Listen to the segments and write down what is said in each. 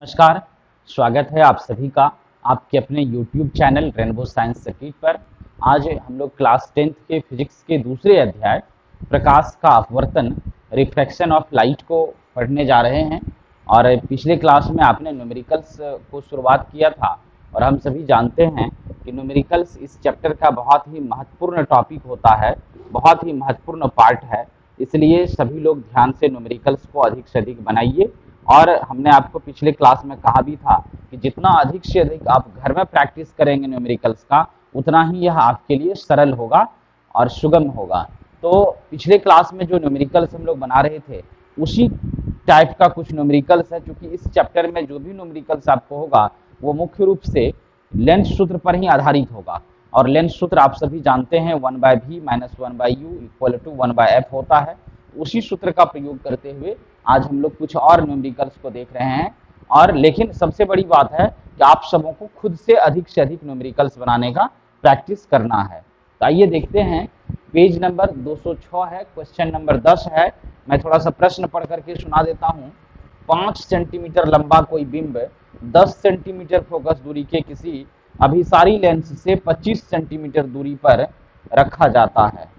नमस्कार। स्वागत है आप सभी का आपके अपने YouTube channel rainbow science circuit पर। आज हम लोग क्लास 10th के फिजिक्स के दूसरे अध्याय प्रकाश का अपवर्तन रिफ्रैक्शन ऑफ लाइट को पढ़ने जा रहे हैं। और पिछले क्लास में आपने न्यूमेरिकल्स को शुरुआत किया था और हम सभी जानते हैं कि न्यूमेरिकल्स इस चैप्टर का बहुत ही महत्वपूर्ण टॉपिक होता है, बहुत ही महत्वपूर्ण पार्ट है। इसलिए सभी लोग ध्यान से न्यूमेरिकल्स को अधिक से अधिक बनाइए। और हमने आपको पिछले क्लास में कहा भी था कि जितना अधिक से अधिक आप घर में प्रैक्टिस करेंगे न्यूमेरिकल्स का, उतना ही यह आपके लिए सरल होगा और सुगम होगा। तो पिछले क्लास में जो न्यूमेरिकल्स हम लोग बना रहे थे उसी टाइप का कुछ न्यूमेरिकल्स है, क्योंकि इस चैप्टर में जो भी न्यूमेरिकल्स आपको होगा वो मुख्य रूप से लेंस सूत्र पर ही आधारित होगा। और लेंस सूत्र आप सभी जानते हैं 1/v - 1/u = 1/f होता है। उसी सूत्र का प्रयोग करते हुए आज हम लोग कुछ और न्यूमेरिकल्स को देख रहे हैं। और लेकिन सबसे बड़ी बात है कि आप सबों को खुद से अधिक न्यूमेरिकल्स बनाने का प्रैक्टिस करना है। तो आइए देखते हैं, पेज नंबर 206 है, क्वेश्चन नंबर 10 है। मैं थोड़ा सा प्रश्न पढ़ करके सुना देता हूँ। 5 सेंटीमीटर लंबा कोई बिंब 10 सेंटीमीटर फोकस दूरी के किसी अभिसारी लेंस से 25 सेंटीमीटर दूरी पर रखा जाता है।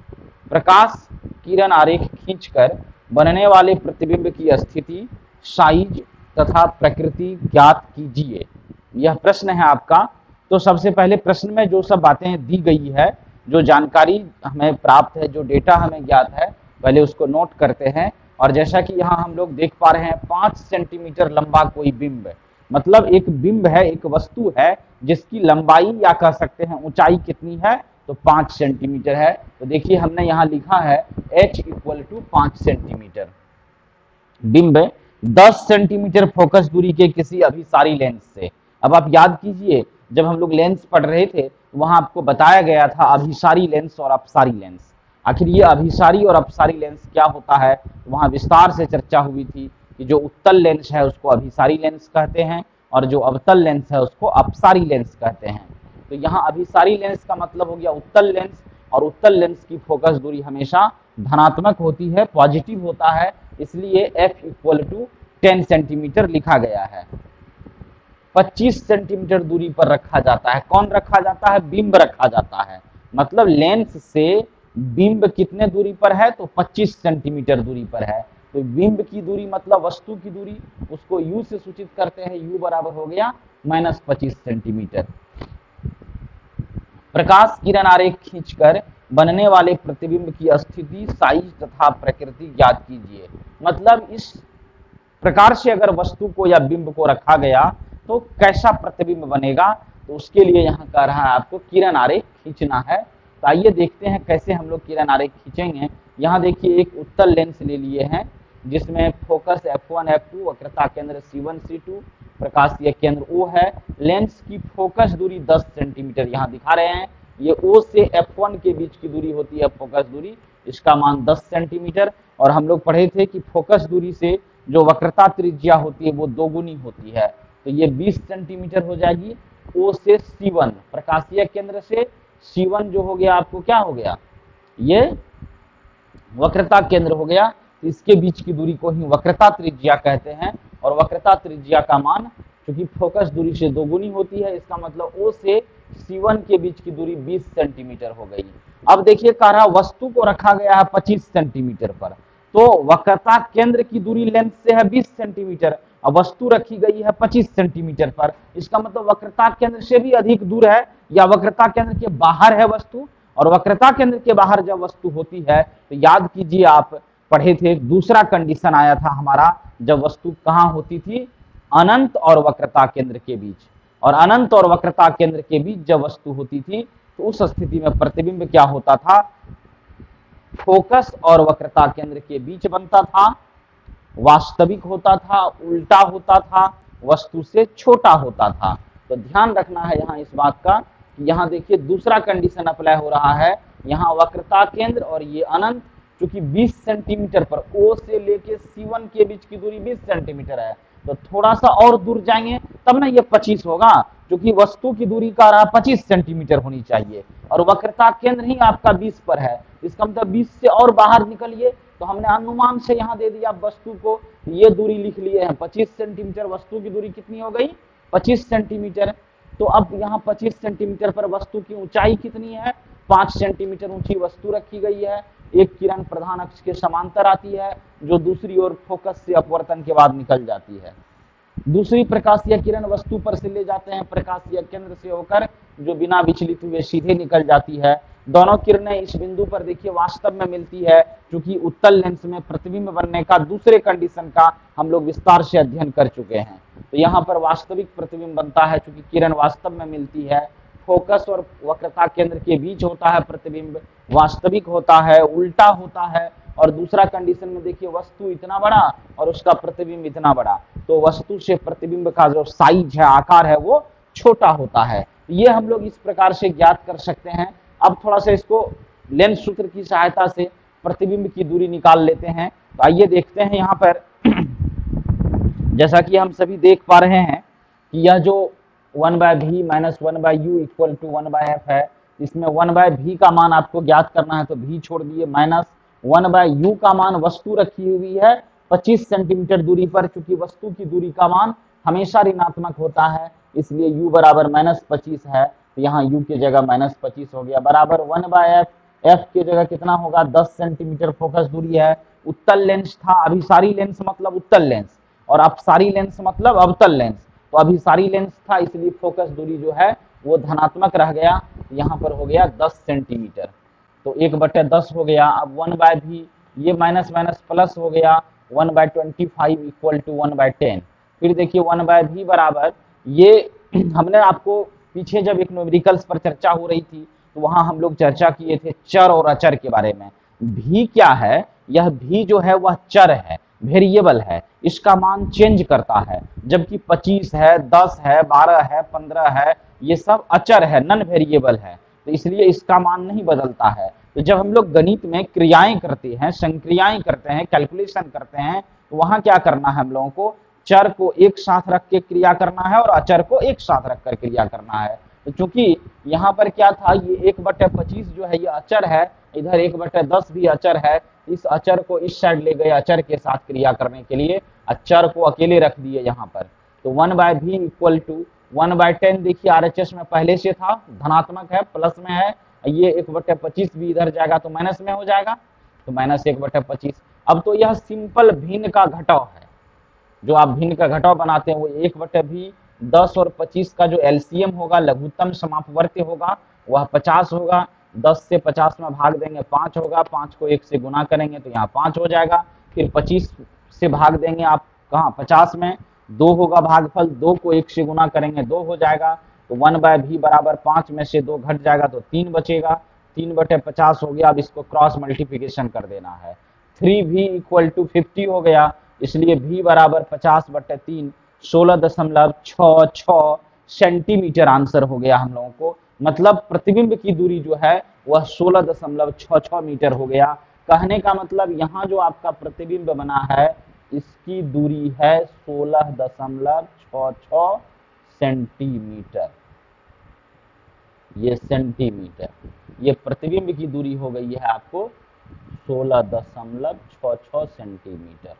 प्रकाश किरण आरेख खींचकर बनने वाले प्रतिबिंब की स्थिति, साइज तथा प्रकृति ज्ञात कीजिए। यह प्रश्न है आपका। तो सबसे पहले प्रश्न में जो सब बातें दी गई है, जो जानकारी हमें प्राप्त है, जो डेटा हमें ज्ञात है, पहले उसको नोट करते हैं। और जैसा कि यहाँ हम लोग देख पा रहे हैं 5 सेंटीमीटर लंबा कोई बिंब, मतलब एक बिंब है, एक वस्तु है जिसकी लंबाई या कह सकते हैं ऊंचाई कितनी है, तो 5 सेंटीमीटर है। तो देखिए हमने यहाँ लिखा है h = 5 सेंटीमीटर। बिंब 10 सेंटीमीटर फोकस दूरी के किसी अभिसारी लेंस से। अब आप याद कीजिए, जब हम लोग लेंस पढ़ रहे थे वहां आपको बताया गया था अभिसारी लेंस और अपसारी लेंस। आखिर ये अभिसारी और अपसारी लेंस क्या होता है, वहां विस्तार से चर्चा हुई थी कि जो उत्तल लेंस है उसको अभिसारी लेंस कहते हैं और जो अवतल लेंस है उसको अपसारी लेंस कहते हैं। तो यहाँ अभिसारी लेंस का मतलब हो गया उत्तल लेंस, और उत्तल लेंस की फोकस दूरी हमेशा धनात्मक होती है, पॉजिटिव होता है, इसलिए f = 10 सेंटीमीटर लिखा गया है। 25 सेंटीमीटर दूरी पर रखा जाता है। कौन रखा जाता है? बिंब रखा जाता है। मतलब लेंस से बिंब कितने दूरी पर है, तो 25 सेंटीमीटर दूरी पर है। तो बिंब की दूरी मतलब वस्तु की दूरी, उसको u से सूचित करते हैं। u बराबर हो गया -25 सेंटीमीटर। प्रकाश किरण आरेख खींचकर बनने वाले प्रतिबिंब की स्थिति, साइज तथा प्रकृति ज्ञात कीजिए। मतलब इस प्रकार से अगर वस्तु को या बिंब को रखा गया तो कैसा प्रतिबिंब बनेगा, तो उसके लिए यहाँ कह रहा है आपको किरण आरेख खींचना है। तो आइए देखते हैं कैसे हम लोग किरण आरेख खींचेंगे। यहाँ देखिए एक उत्तल लेंस ले लिए हैं जिसमें फोकस f1 f2, वक्रता केंद्र c1 c2, प्रकाशीय केंद्र O है। लेंस की फोकस दूरी 10 सेंटीमीटर यहाँ दिखा रहे हैं। ये O से f1 के बीच की दूरी होती है फोकस दूरी, इसका मान 10 सेंटीमीटर। और हम लोग पढ़े थे कि फोकस दूरी से जो वक्रता त्रिज्या होती है वो दोगुनी होती है, तो ये 20 सेंटीमीटर हो जाएगी। O से C1, प्रकाशीय केंद्र से C1 जो हो गया आपको क्या हो गया, ये वक्रता केंद्र हो गया। इसके बीच की दूरी को ही वक्रता त्रिज्या कहते हैं। और वक्रता त्रिज्या का मान क्योंकि फोकस दूरी से दोगुनी होती है, इसका मतलब O से C1 के बीच की दूरी 20 सेंटीमीटर हो गई। अब देखिए कह रहा वस्तु को रखा गया है 25 सेंटीमीटर पर, तो वक्रता केंद्र की दूरी लेंस से है 20 सेंटीमीटर और वस्तु रखी गई है 25 सेंटीमीटर पर। इसका मतलब वक्रता केंद्र से भी अधिक दूर है या वक्रता केंद्र के बाहर है वस्तु। और वक्रता केंद्र के बाहर जब वस्तु होती है तो याद कीजिए, आप पढ़े थे दूसरा कंडीशन आया था हमारा, जब वस्तु कहाँ होती थी, अनंत और वक्रता केंद्र के बीच। और अनंत और वक्रता केंद्र के बीच जब वस्तु होती थी तो उस स्थिति में प्रतिबिंब क्या होता था, फोकस और वक्रता केंद्र के बीच बनता था, वास्तविक होता था, उल्टा होता था, वस्तु से छोटा होता था। तो ध्यान रखना है यहाँ इस बात का कि यहाँ देखिए दूसरा कंडीशन अप्लाई हो रहा है। यहाँ वक्रता केंद्र और ये अनंत, चूंकि 20 सेंटीमीटर पर O से लेके C1 के बीच की दूरी 20 सेंटीमीटर है, तो थोड़ा सा और दूर जाएंगे तब ना ये 25 होगा, क्योंकि वस्तु की दूरी का रहा 25 सेंटीमीटर होनी चाहिए और वक्रता केंद्र ही आपका 20 पर है। इसका मतलब 20 से और बाहर निकलिए तो हमने अनुमान से यहाँ दे दिया वस्तु को, ये दूरी लिख लिए हैं 25 सेंटीमीटर। वस्तु की दूरी कितनी हो गई? 25 सेंटीमीटर। तो अब यहाँ 25 सेंटीमीटर पर वस्तु की ऊंचाई कितनी है? 5 सेंटीमीटर ऊंची वस्तु रखी गई है। एक किरण प्रधान अक्ष के समांतर आती है, जो दूसरी ओर फोकस से अपवर्तन के बाद निकल जाती है। दूसरी प्रकाशीय किरण वस्तु पर से ले जाते हैं प्रकाशीय केंद्र से होकर, जो बिना विचलित हुए सीधे निकल जाती है। दोनों किरणें इस बिंदु पर देखिए वास्तव में मिलती है, क्योंकि उत्तल लेंस में प्रतिबिंब बनने का दूसरे कंडीशन का हम लोग विस्तार से अध्ययन कर चुके हैं। तो यहाँ पर वास्तविक प्रतिबिंब बनता है, क्योंकि किरण वास्तव में मिलती है। फोकस और वक्रता केंद्र के बीच होता है प्रतिबिंब, वास्तविक होता है, उल्टा होता है। और दूसरा कंडीशन में देखिए वस्तु इतना बड़ा और उसका प्रतिबिंब इतना बड़ा, तो वस्तु से प्रतिबिंब का जो साइज है, आकार है, वो छोटा होता है। ये हम लोग इस प्रकार से ज्ञात कर सकते हैं। अब थोड़ा सा इसको लेंस सूत्र की सहायता से प्रतिबिंब की दूरी निकाल लेते हैं। तो आइए देखते हैं यहाँ पर जैसा कि हम सभी देख पा रहे हैं कि यह जो 1/v minus 1/u equal to 1/f है, इसमें 1/v का मान आपको ज्ञात करना है, तो v छोड़ दिए, माइनस 1/u का मान वस्तु रखी हुई है 25 सेंटीमीटर दूरी पर। चूंकि वस्तु की दूरी का मान हमेशा ऋणात्मक होता है, इसलिए u बराबर -25 है, तो यहाँ u की जगह -25 हो गया, बराबर 1/f। f की जगह कितना होगा? 10 सेंटीमीटर फोकस दूरी है। उत्तल लेंस था, अभिसारी लेंस मतलब उत्तल लेंस, और अपसारी लेंस मतलब अवतल लेंस। तो अभिसारी लेंस था, इसलिए फोकस दूरी जो है वो धनात्मक रह गया, यहाँ पर हो गया 10 सेंटीमीटर। तो 1/10 हो गया। अब 1/v, ये माइनस माइनस प्लस हो गया, 1/25 इक्वल टू 1/10। फिर देखिए 1/v बराबर, ये हमने आपको पीछे जब एक न्यूमेरिकल्स पर चर्चा हो रही थी, तो वहां हम लोग चर्चा किए थे चर और अचर के बारे में। v क्या है? यह v जो है वह चर है, वेरिएबल है, इसका मान चेंज करता है। जबकि 25 है, 10 है, 12 है, 15 है, ये सब अचर है, नॉन वेरिएबल है, तो इसलिए इसका मान नहीं बदलता है। तो जब हम लोग गणित में क्रियाएं करते हैं, संक्रियाएं करते हैं, कैलकुलेशन करते हैं, तो वहां क्या करना है हम लोगों को? चर को एक साथ रख के क्रिया करना है और अचर को एक साथ रख कर क्रिया करना है। तो चूंकि यहाँ पर क्या था, ये 1/25 जो है ये अचर है, इधर 1/10 भी अचर है, इस अचर को इस साइड ले गए अचर के साथ क्रिया करने के लिए, अचर को अकेले रख दिए यहाँ पर। तो 1/v इक्वल टू 1/10, देखिए RHS में पहले से था, धनात्मक है, प्लस में है, ये 1/25 भी इधर जाएगा तो माइनस में हो जाएगा, तो -1/25। अब तो यह सिंपल भिन्न का घटाव है, जो आप भिन्न का घटाव बनाते हैं वो 1/v, 10 और 25 का जो एलसीएम होगा, लघुत्तम समापवर्ती होगा, वह 50 होगा। 10 से 50 में भाग देंगे 5 होगा, 5 को 1 से गुना करेंगे तो यहाँ 5 हो जाएगा। फिर 25 से भाग देंगे आप कहाँ? 50 में, 2 होगा भागफल, 2 को 1 से गुना करेंगे 2 हो जाएगा। तो 1/v बराबर 5 में से 2 घट जाएगा तो 3 बचेगा, 3/50 हो गया। अब इसको क्रॉस मल्टीप्लिकेशन कर देना है, 3v इक्वल टू 50 हो गया, इसलिए v बराबर 50/3, 16.66 सेंटीमीटर आंसर हो गया हम लोगों को। मतलब प्रतिबिंब की दूरी जो है वह 16.66 मीटर हो गया। कहने का मतलब यहाँ जो आपका प्रतिबिंब बना है, इसकी दूरी है 16.66 सेंटीमीटर, ये सेंटीमीटर, ये प्रतिबिंब की दूरी हो गई है आपको 16.66 सेंटीमीटर।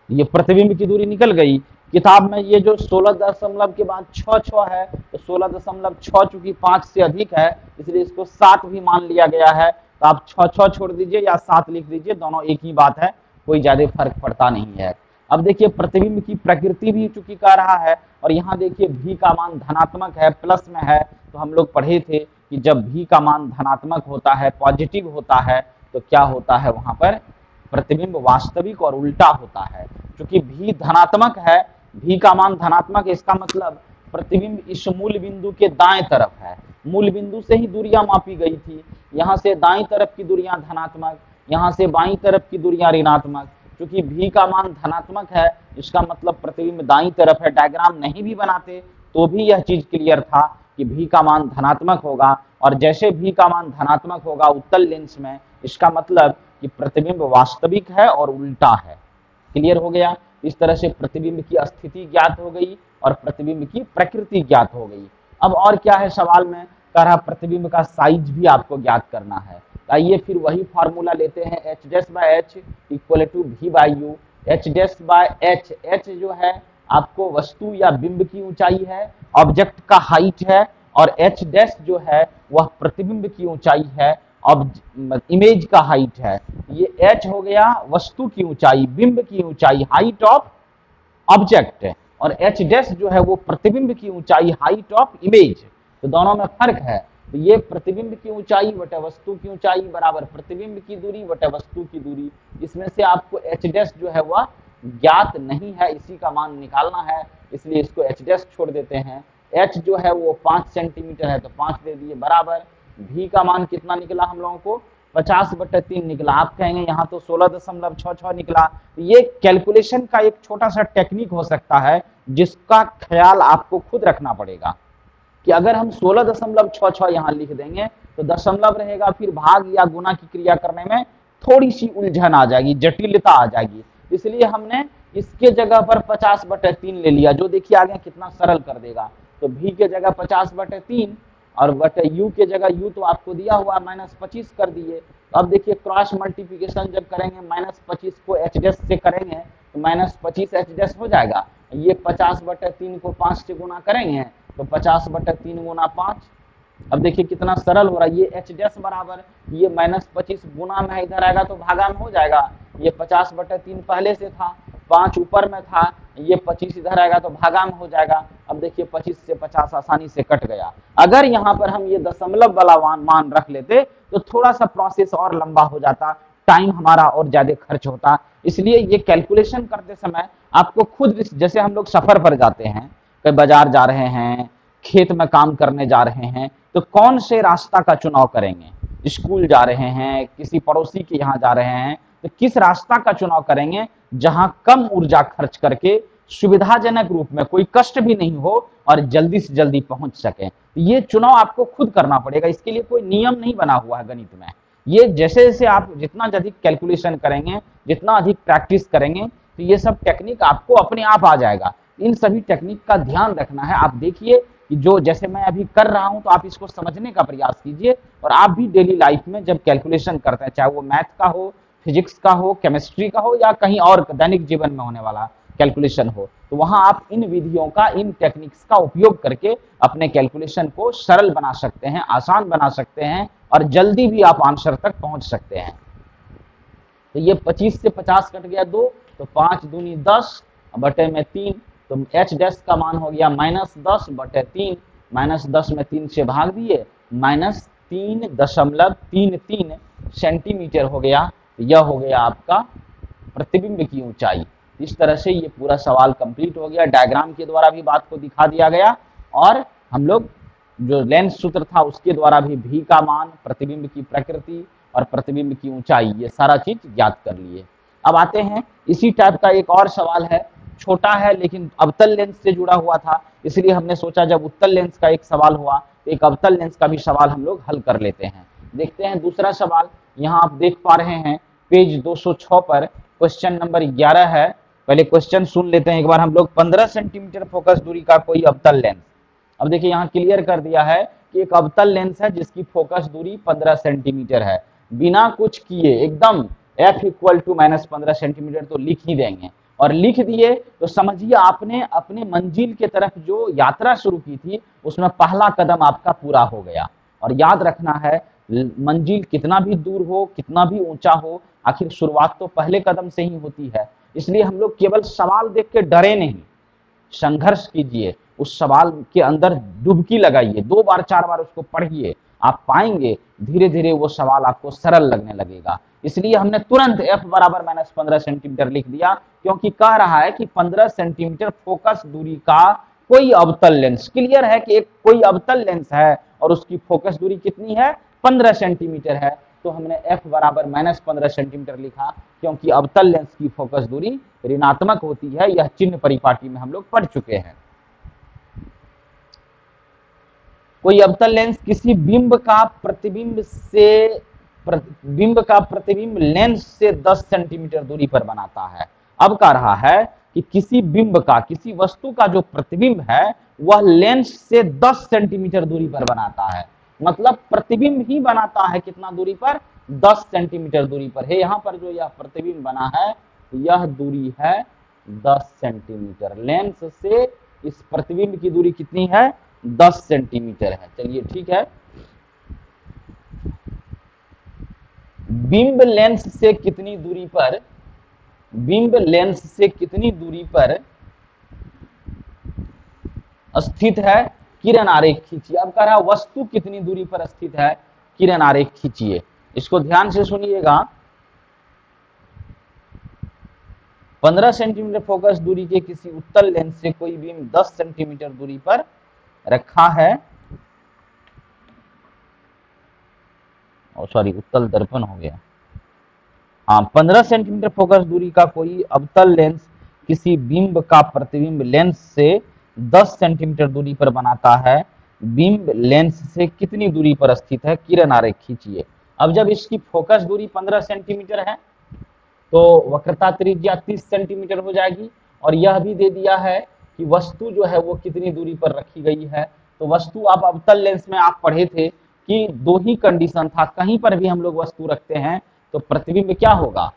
ये प्रतिबिंब की दूरी निकल गई। किताब में ये जो 16 दशमलव के बाद 6 है, तो 16.6 चूंकि 5 से अधिक है, इसलिए इसको 7 भी मान लिया गया है। तो आप 6 छोड़ दीजिए या 7 लिख दीजिए, दोनों एक ही बात है, कोई ज्यादा फर्क पड़ता नहीं है। अब देखिए प्रतिबिंब की प्रकृति भी चूंकि कह रहा है, और यहाँ देखिए v का मान धनात्मक है, प्लस में है, तो हम लोग पढ़े थे कि जब v का मान धनात्मक होता है, पॉजिटिव होता है, तो क्या होता है वहां पर? प्रतिबिंब वास्तविक और उल्टा होता है। क्योंकि v धनात्मक है, v का मान धनात्मक, इसका मतलब प्रतिबिंब इस मूल बिंदु के दाएं तरफ है। मूल बिंदु से ही दूरियां मापी गई थी, यहाँ से दाईं तरफ की दूरियां धनात्मक, यहाँ से बाईं तरफ की दूरियां ऋणात्मक। क्योंकि v का मान धनात्मक है, इसका मतलब प्रतिबिंब दाईं तरफ है। डायग्राम नहीं भी बनाते तो भी यह चीज क्लियर था कि v का मान धनात्मक होगा, और जैसे v का मान धनात्मक होगा उत्तल लेंस में, इसका मतलब कि प्रतिबिंब वास्तविक है और उल्टा है। क्लियर हो गया? इस तरह से प्रतिबिंब की स्थिति ज्ञात हो गई और प्रतिबिंब की प्रकृति ज्ञात हो गई। अब और क्या है सवाल में? कह रहा प्रतिबिंब का साइज भी आपको ज्ञात करना है। आइए फिर वही फार्मूला लेते हैं, h dash by h equal to v by u. H dash by h, h जो है आपको वस्तु या बिंब की ऊंचाई है, ऑब्जेक्ट का हाइट है, और एच डैश जो है वह प्रतिबिंब की ऊंचाई है, इमेज का हाइट है। ये एच हो गया वस्तु की ऊंचाई, बिंब की ऊंचाई, हाइट ऑफ ऑब्जेक्ट है, और एच डैश जो है वो प्रतिबिंब की ऊंचाई, हाइट ऑफ इमेज। तो दोनों में फर्क है। तो ये प्रतिबिंब की ऊंचाई बटे वस्तु की ऊंचाई बराबर प्रतिबिंब की दूरी बटे वस्तु की दूरी। इसमें से आपको एच डैश जो है वह ज्ञात नहीं है, इसी का मान निकालना है, इसलिए इसको एच डैश छोड़ देते हैं। एच जो है वो 5 सेंटीमीटर है तो 5 दे दिए बराबर, भी का मान कितना निकला हम लोगों को 50/3 निकला। आप कहेंगे यहाँ तो 16.66 निकला। ये कैलकुलेशन का एक छोटा सा टेक्निक हो सकता है जिसका ख्याल आपको खुद रखना पड़ेगा कि अगर हम 16.66 यहाँ लिख देंगे तो दशमलव रहेगा, फिर भाग या गुना की क्रिया करने में थोड़ी सी उलझन आ जाएगी, जटिलता आ जाएगी। इसलिए हमने इसके जगह पर 50/3 ले लिया, जो देखिए आगे कितना सरल कर देगा। तो भी के जगह 50/3 और बटे यू के जगह यू तो आपको दिया हुआ -25 कर दिए। अब देखिए क्रॉस मल्टीप्लिकेशन जब करेंगे -25 को एच डैश से करेंगे तो -25 एच डैश हो जाएगा। ये 50/3 को 5 से गुना करेंगे तो 50/3 गुना 5। अब देखिए कितना सरल हो रहा है। ये एच डैश बराबर ये -25 गुना में इधर आएगा तो भागा में हो जाएगा। ये 50/3 पहले से था, 5 ऊपर में था, ये 25 इधर आएगा तो भागा में हो जाएगा। अब देखिए 25 से 50 आसानी से कट गया। अगर यहाँ पर हम ये दशमलव वाला मान रख लेते तो थोड़ा सा प्रोसेस और लंबा हो जाता, टाइम हमारा और ज्यादा खर्च होता। इसलिए ये कैलकुलेशन करते समय आपको खुद, जैसे हम लोग सफर पर जाते हैं, कहीं बाजार जा रहे हैं, खेत में काम करने जा रहे हैं, तो कौन से रास्ता का चुनाव करेंगे, स्कूल जा रहे हैं, किसी पड़ोसी के यहाँ जा रहे हैं, तो किस रास्ता का चुनाव करेंगे जहां कम ऊर्जा खर्च करके सुविधाजनक रूप में कोई कष्ट भी नहीं हो और जल्दी से जल्दी पहुंच सके। ये चुनाव आपको खुद करना पड़ेगा, इसके लिए कोई नियम नहीं बना हुआ है गणित में। ये जैसे जैसे आप जितना अधिक कैलकुलेशन करेंगे, जितना अधिक प्रैक्टिस करेंगे, तो ये सब टेक्निक आपको अपने आप आ जाएगा। इन सभी टेक्निक का ध्यान रखना है। आप देखिए कि जो जैसे मैं अभी कर रहा हूं तो आप इसको समझने का प्रयास कीजिए, और आप भी डेली लाइफ में जब कैलकुलेशन करते हैं, चाहे वो मैथ का हो, फिजिक्स का हो, केमिस्ट्री का हो, या कहीं और दैनिक जीवन में होने वाला कैलकुलेशन हो, तो वहां आप इन विधियों का, इन टेक्निक्स का उपयोग करके अपने कैलकुलेशन को सरल बना सकते हैं, आसान बना सकते हैं, और जल्दी भी आप आंसर तक पहुंच सकते हैं। तो ये 25 से 50 कट गया 2, तो 5 दूनी 10 बटे में 3, तो एच डैश का मान हो गया -10/3, -10 में 3 से भाग दिए, -3.33 सेंटीमीटर हो गया। यह हो गया आपका प्रतिबिंब की ऊंचाई। इस तरह से ये पूरा सवाल कंप्लीट हो गया। डायग्राम के द्वारा भी बात को दिखा दिया गया, और हम लोग जो लेंस सूत्र था उसके द्वारा भी v का मान, प्रतिबिंब की प्रकृति और प्रतिबिंब की ऊंचाई, ये सारा चीज ज्ञात कर लिए। अब आते हैं इसी टाइप का एक और सवाल है, छोटा है लेकिन अवतल लेंस से जुड़ा हुआ था, इसलिए हमने सोचा जब उत्तल लेंस का एक सवाल हुआ तो एक अवतल लेंस का भी सवाल हम लोग हल कर लेते हैं। देखते हैं दूसरा सवाल। यहाँ आप देख पा रहे हैं पेज 206 पर क्वेश्चन नंबर 11 है। पहले क्वेश्चन सुन लेते हैं एक बार हम लोग। 15 सेंटीमीटर फोकस दूरी का कोई अवतल लेंस। अब देखिए यहाँ क्लियर कर दिया है कि एक अवतल लेंस है जिसकी फोकस दूरी 15 सेंटीमीटर है। बिना कुछ किए एकदम f = -15 सेंटीमीटर तो लिख ही देंगे, और लिख दिए तो समझिए आपने अपने मंजिल के तरफ जो यात्रा शुरू की थी उसमें पहला कदम आपका पूरा हो गया। और याद रखना है, मंजिल कितना भी दूर हो, कितना भी ऊंचा हो, आखिर शुरुआत तो पहले कदम से ही होती है। इसलिए हम लोग केवल सवाल देख के डरे नहीं, संघर्ष कीजिए, उस सवाल के अंदर डुबकी लगाइए, 2 बार 4 बार उसको पढ़िए, आप पाएंगे धीरे धीरे वो सवाल आपको सरल लगने लगेगा। इसलिए हमने तुरंत f बराबर -15 सेंटीमीटर लिख दिया, क्योंकि कह रहा है कि 15 सेंटीमीटर फोकस दूरी का कोई अवतल लेंस। क्लियर है कि एक कोई अवतल लेंस है और उसकी फोकस दूरी कितनी है, 15 सेंटीमीटर है। तो हमने f बराबर -15 सेंटीमीटर लिखा, क्योंकि अवतल लेंस की फोकस दूरी ऋणात्मक होती है। यह चिन्ह परिपाटी में हम लोग पढ़ चुके हैं। कोई अवतल लेंस किसी बिंब का प्रतिबिंब लेंस से 10 सेंटीमीटर दूरी पर बनाता है। अब कह रहा है कि किसी बिंब का, किसी वस्तु का जो प्रतिबिंब है वह लेंस से 10 सेंटीमीटर दूरी पर बनाता है। मतलब प्रतिबिंब ही बनाता है कितना दूरी पर, 10 सेंटीमीटर दूरी पर है। यहाँ पर जो यह प्रतिबिंब बना है यह दूरी है 10 सेंटीमीटर। लेंस से इस प्रतिबिंब की दूरी कितनी है, 10 सेंटीमीटर है। चलिए ठीक है। बिंब लेंस से कितनी दूरी पर, बिंब लेंस से कितनी दूरी पर स्थित है, किरण आरेख खींचिए। अब कह रहा है वस्तु कितनी दूरी पर स्थित है, किरण आरेख खींचिए। इसको ध्यान से सुनिएगा। 15 सेंटीमीटर फोकस दूरी के किसी उत्तल लेंस से कोई बीम 10 सेंटीमीटर दूरी पर रखा है, सॉरी उत्तल दर्पण हो गया। हाँ, 15 सेंटीमीटर फोकस दूरी का कोई अवतल लेंस किसी बिंब का प्रतिबिंब लेंस से 10 सेंटीमीटर दूरी पर बनाता है, बिंब लेंस से कितनी दूरी पर स्थित है, किरण आरेख खींचिए। अब जब इसकी फोकस दूरी 15 सेंटीमीटर है तो वक्रता त्रिज्या 30 सेंटीमीटर हो जाएगी, और यह भी दे दिया है कि वस्तु जो है वो कितनी दूरी पर रखी गई है। तो वस्तु, आप अवतल लेंस में आप पढ़े थे कि दो ही कंडीशन था, कहीं पर भी हम लोग वस्तु रखते हैं तो प्रतिबिंब क्या होगा,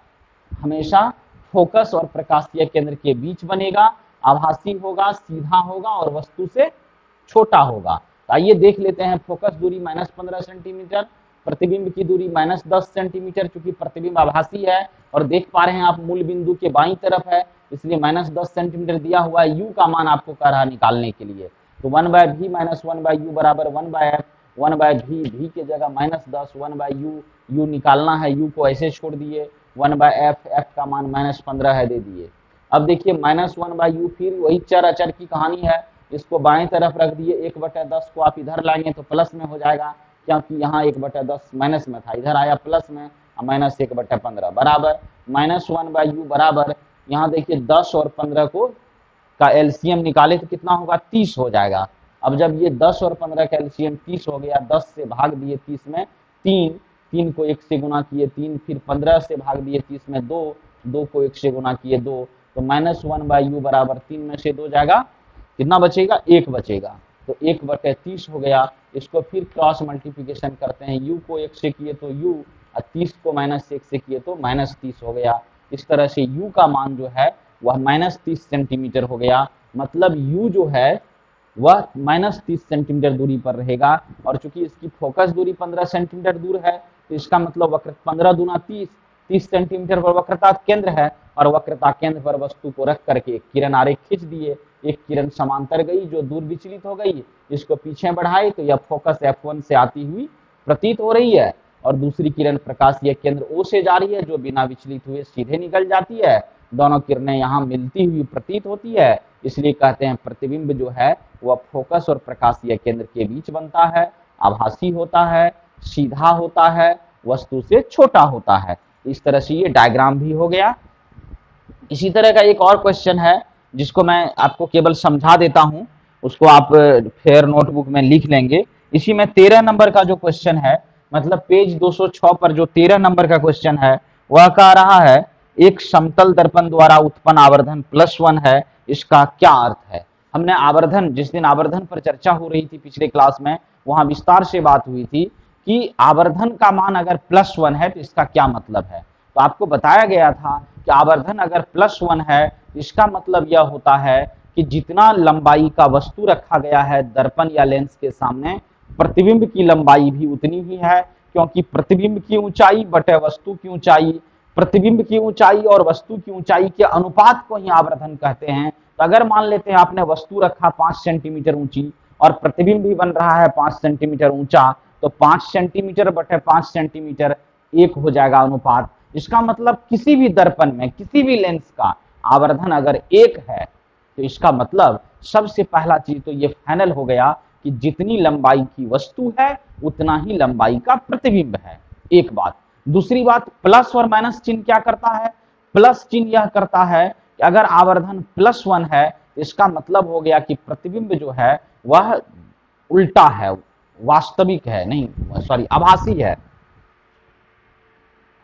हमेशा फोकस और प्रकाशीय केंद्र के बीच बनेगा, आभासी होगा, सीधा होगा और वस्तु से छोटा होगा। तो आइए देख लेते हैं। फोकस दूरी -15 सेंटीमीटर, प्रतिबिंब की दूरी -10 सेंटीमीटर। चूंकि प्रतिबिंब आभासी है और देख पा रहे हैं आप मूल बिंदु के बाईं तरफ है, इसलिए -10 सेंटीमीटर दिया हुआ है। यू का मान आपको कह रहा निकालने के लिए, तो 1/v - 1/u बराबर 1/f, 1/v, v की जगह -10, 1/u, u निकालना है, u को ऐसे छोड़ दिए, 1/f, f का मान -15 है, दे दिए। अब देखिए -1/u, फिर वही चर अचर की कहानी है, इसको बाएं तरफ रख दिए, 1/10 को आप इधर लाएंगे तो प्लस में हो जाएगा, क्योंकि यहाँ 1/10 माइनस में था, इधर आया प्लस में, -1/15 बराबर -1/u बराबर, यहाँ देखिए 10 और 15 को का एलसीएम निकाले तो कितना होगा, 30 हो जाएगा। अब जब ये 10 और 15 का एलसीएम 30 हो गया, 10 से भाग दिए 30 में 3, 3 को 1 से गुना किए 3, फिर 15 से भाग दिए 30 में 2, 2 को 1 से गुना किए 2, तो -1/u बराबर 3 में से 2 जाएगा, कितना बचेगा, 1 बचेगा, तो 1/30 हो गया। इसको फिर क्रॉस मल्टीप्लिकेशन करते हैं, u को 1 से किए तो u, और 30 को -1 से किए तो -30 हो गया। इस तरह से u का मान जो है वह -30 सेंटीमीटर हो गया। मतलब u जो है वह -30 सेंटीमीटर दूरी पर रहेगा, और चूंकि इसकी फोकस दूरी 15 सेंटीमीटर दूर है तो इसका मतलब वक्र 15 दूना 30, 30 सेंटीमीटर पर वक्रता केंद्र है, और वक्रता केंद्र पर वस्तु को रख करके किरण आरेख खींच दिए। एक किरण समांतर गई जो दूर विचलित हो गई, इसको पीछे बढ़ाए तो यह फोकस F1 से आती हुई प्रतीत हो रही है, और दूसरी किरण प्रकाशीय केंद्र O से जा रही है जो बिना विचलित हुए सीधे निकल जाती है। दोनों किरणें यहाँ मिलती हुई प्रतीत होती है, इसलिए कहते हैं प्रतिबिंब जो है वह फोकस और प्रकाशीय केंद्र के बीच बनता है, आभासी होता है, सीधा होता है, वस्तु से छोटा होता है। इस तरह से ये डायग्राम भी हो गया। इसी तरह का एक और क्वेश्चन है जिसको मैं आपको केवल समझा देता हूं, उसको आप फेयर नोटबुक में लिख लेंगे। इसी में 13 नंबर का जो क्वेश्चन है, मतलब पेज 206 पर जो 13 नंबर का क्वेश्चन है वह कह रहा है एक समतल दर्पण द्वारा उत्पन्न आवर्धन +1 है, इसका क्या अर्थ है। हमने आवर्धन, जिस दिन आवर्धन पर चर्चा हो रही थी पिछले क्लास में, वहां विस्तार से बात हुई थी कि आवर्धन का मान अगर +1 है तो इसका क्या मतलब है। तो आपको बताया गया था कि आवर्धन अगर +1 है, इसका मतलब यह होता है कि जितना लंबाई का वस्तु रखा गया है दर्पण या लेंस के सामने, प्रतिबिंब की लंबाई भी उतनी ही है, क्योंकि प्रतिबिंब की ऊंचाई बटे वस्तु की ऊंचाई, प्रतिबिंब की ऊंचाई और वस्तु की ऊंचाई के अनुपात को ही आवर्धन कहते हैं। तो अगर मान लेते हैं आपने वस्तु रखा 5 सेंटीमीटर ऊंची और प्रतिबिंब भी बन रहा है 5 सेंटीमीटर ऊंचा, तो 5 सेंटीमीटर बटे 5 सेंटीमीटर 1 हो जाएगा अनुपात। इसका मतलब किसी भी दर्पण में, किसी भी लेंस का आवर्धन अगर 1 है तो इसका मतलब सबसे पहला चीज तो ये फाइनल हो गया कि जितनी लंबाई की वस्तु है उतना ही लंबाई का प्रतिबिंब है। एक बात। दूसरी बात, प्लस और माइनस चिन्ह क्या करता है, प्लस चिन्ह यह करता है कि अगर आवर्धन +1 है, इसका मतलब हो गया कि प्रतिबिंब जो है वह उल्टा है, वास्तविक है नहीं, सॉरी आभासी है।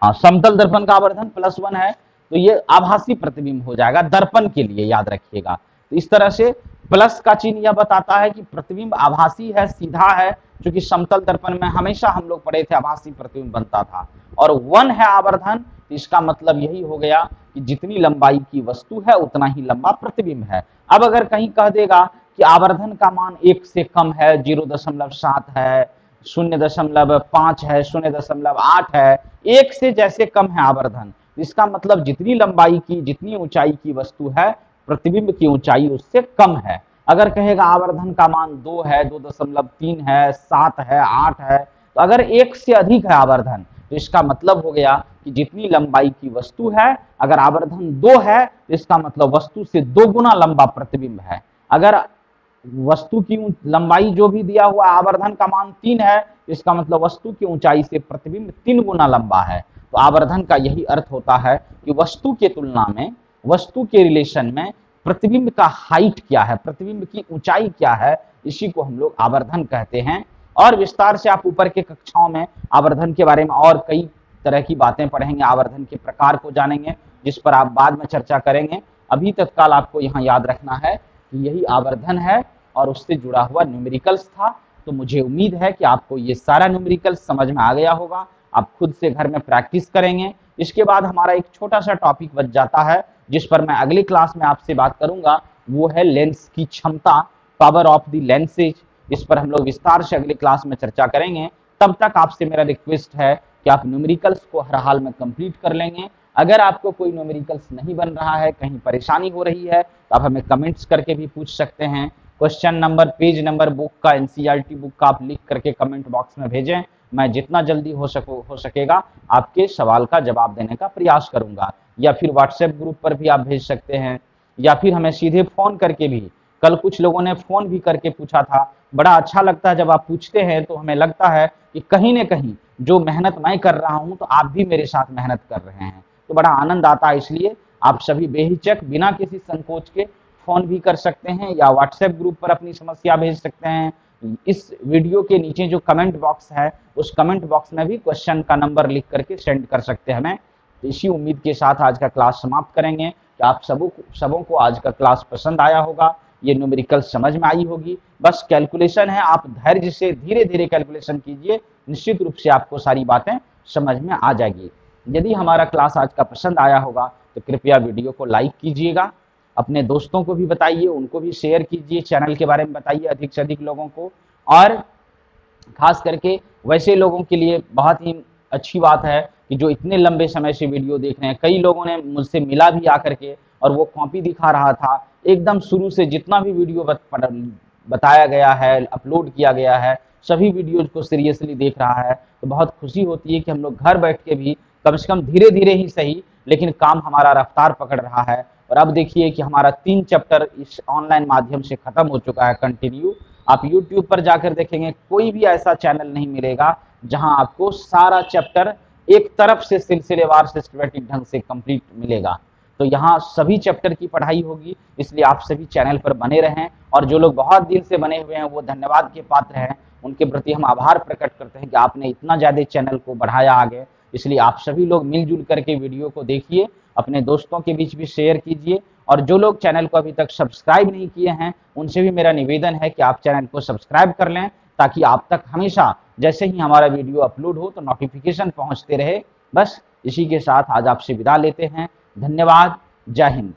हाँ, समतल दर्पण का आवर्धन +1 है तो ये आभासी प्रतिबिंब हो जाएगा दर्पण के लिए, याद रखिएगा। तो इस तरह से प्लस का चिन्ह यह बताता है कि प्रतिबिंब आभासी है, सीधा है, क्योंकि समतल दर्पण में हमेशा हम लोग पढ़े थे आभासी प्रतिबिंब बनता था। और 1 है आवर्धन, इसका मतलब यही हो गया कि जितनी लंबाई की वस्तु है उतना ही लंबा प्रतिबिंब है। अब अगर कहीं कह देगा कि आवर्धन का मान 1 से कम है, 0.7 है, 0.5 है, 0.8 है, 1 से जैसे कम है आवर्धन, इसका मतलब जितनी लंबाई की, जितनी ऊंचाई की वस्तु है, प्रतिबिंब की ऊंचाई उससे कम है। अगर कहेगा आवर्धन का मान 2 है, 2.3 है, 7 है, 8 है, तो अगर 1 से अधिक है आवर्धन, तो इसका मतलब हो गया कि जितनी लंबाई की वस्तु है, अगर आवर्धन 2 है तो इसका मतलब वस्तु से 2 गुना लंबा प्रतिबिंब है। अगर वस्तु की लंबाई जो भी दिया हुआ आवर्धन का मान 3 है, इसका मतलब वस्तु की ऊंचाई से प्रतिबिंब 3 गुना लंबा है। तो आवर्धन का यही अर्थ होता है कि वस्तु के तुलना में, वस्तु के रिलेशन में प्रतिबिंब का हाइट क्या है, प्रतिबिंब की ऊंचाई क्या है, इसी को हम लोग आवर्धन कहते हैं। और विस्तार से आप ऊपर के कक्षाओं में आवर्धन के बारे में और कई तरह की बातें पढ़ेंगे, आवर्धन के प्रकार को जानेंगे, जिस पर आप बाद में चर्चा करेंगे। अभी तत्काल आपको यहाँ याद रखना है कि यही आवर्धन है और उससे जुड़ा हुआ न्यूमेरिकल्स था। तो मुझे उम्मीद है कि आपको ये सारा न्यूमेरिकल्स समझ में आ गया होगा। आप खुद से घर में प्रैक्टिस करेंगे। इसके बाद हमारा एक छोटा सा टॉपिक बच जाता है, जिस पर मैं अगली क्लास में आपसे बात करूंगा, वो है लेंस की क्षमता, पावर ऑफ द लेंसेज। इस पर हम लोग विस्तार से अगली क्लास में चर्चा करेंगे। तब तक आपसे मेरा रिक्वेस्ट है कि आप न्यूमेरिकल्स को हर हाल में कंप्लीट कर लेंगे। अगर आपको कोई न्यूमेरिकल्स नहीं बन रहा है, कहीं परेशानी हो रही है, तो आप हमें कमेंट्स करके भी पूछ सकते हैं। Question number, page number book का, एनसीईआरटी बुक का आप लिख करके कमेंट बॉक्स में भेजें। मैं जितना जल्दी हो सकेगा आपके सवाल का जवाब देने का प्रयास करूंगा। या फिर व्हाट्सएप ग्रुप पर भी आप भेज सकते हैं, या फिर हमें सीधे फोन करके भी। कल कुछ लोगों ने फोन भी करके पूछा था, बड़ा अच्छा लगता है जब आप पूछते हैं, तो हमें लगता है कि कहीं न कहीं जो मेहनत मैं कर रहा हूं, तो आप भी मेरे साथ मेहनत कर रहे हैं, तो बड़ा आनंद आता है। इसलिए आप सभी बेहिचक, बिना किसी संकोच के फोन भी कर सकते हैं या व्हाट्सएप ग्रुप पर अपनी समस्या भेज सकते हैं। इस वीडियो के नीचे जो कमेंट बॉक्स है, उस कमेंट बॉक्स में भी क्वेश्चन का नंबर लिख करके सेंड कर सकते हैं हमें। तो इसी उम्मीद के साथ आज का क्लास समाप्त करेंगे कि आप सबों को आज का क्लास पसंद आया होगा, ये न्यूमेरिकल समझ में आई होगी। बस कैलकुलेशन है, आप धैर्य से धीरे धीरे कैलकुलेशन कीजिए, निश्चित रूप से आपको सारी बातें समझ में आ जाएगी। यदि हमारा क्लास आज का पसंद आया होगा तो कृपया वीडियो को लाइक कीजिएगा, अपने दोस्तों को भी बताइए, उनको भी शेयर कीजिए, चैनल के बारे में बताइए अधिक से अधिक लोगों को। और खास करके वैसे लोगों के लिए बहुत ही अच्छी बात है कि जो इतने लंबे समय से वीडियो देख रहे हैं। कई लोगों ने मुझसे मिला भी आकर के, और वो कॉपी दिखा रहा था, एकदम शुरू से जितना भी वीडियो बताया गया है, अपलोड किया गया है, सभी वीडियोज को सीरियसली देख रहा है। तो बहुत खुशी होती है कि हम लोग घर बैठ के भी, कम से कम धीरे धीरे ही सही, लेकिन काम हमारा रफ्तार पकड़ रहा है। और अब देखिए कि हमारा 3 चैप्टर इस ऑनलाइन माध्यम से खत्म हो चुका है कंटिन्यू। आप YouTube पर जाकर देखेंगे, कोई भी ऐसा चैनल नहीं मिलेगा जहां आपको सारा चैप्टर एक तरफ से सिलसिलेवार सिस्टमैटिक ढंग से कंप्लीट मिलेगा। तो यहाँ सभी चैप्टर की पढ़ाई होगी, इसलिए आप सभी चैनल पर बने रहें। और जो लोग बहुत दिन से बने हुए हैं वो धन्यवाद के पात्र हैं, उनके प्रति हम आभार प्रकट करते हैं कि आपने इतना ज़्यादा चैनल को बढ़ाया आगे। इसलिए आप सभी लोग मिलजुल करके वीडियो को देखिए, अपने दोस्तों के बीच भी शेयर कीजिए। और जो लोग चैनल को अभी तक सब्सक्राइब नहीं किए हैं, उनसे भी मेरा निवेदन है कि आप चैनल को सब्सक्राइब कर लें, ताकि आप तक हमेशा जैसे ही हमारा वीडियो अपलोड हो तो नोटिफिकेशन पहुंचते रहे। बस इसी के साथ आज आपसे विदा लेते हैं। धन्यवाद। जय हिंद।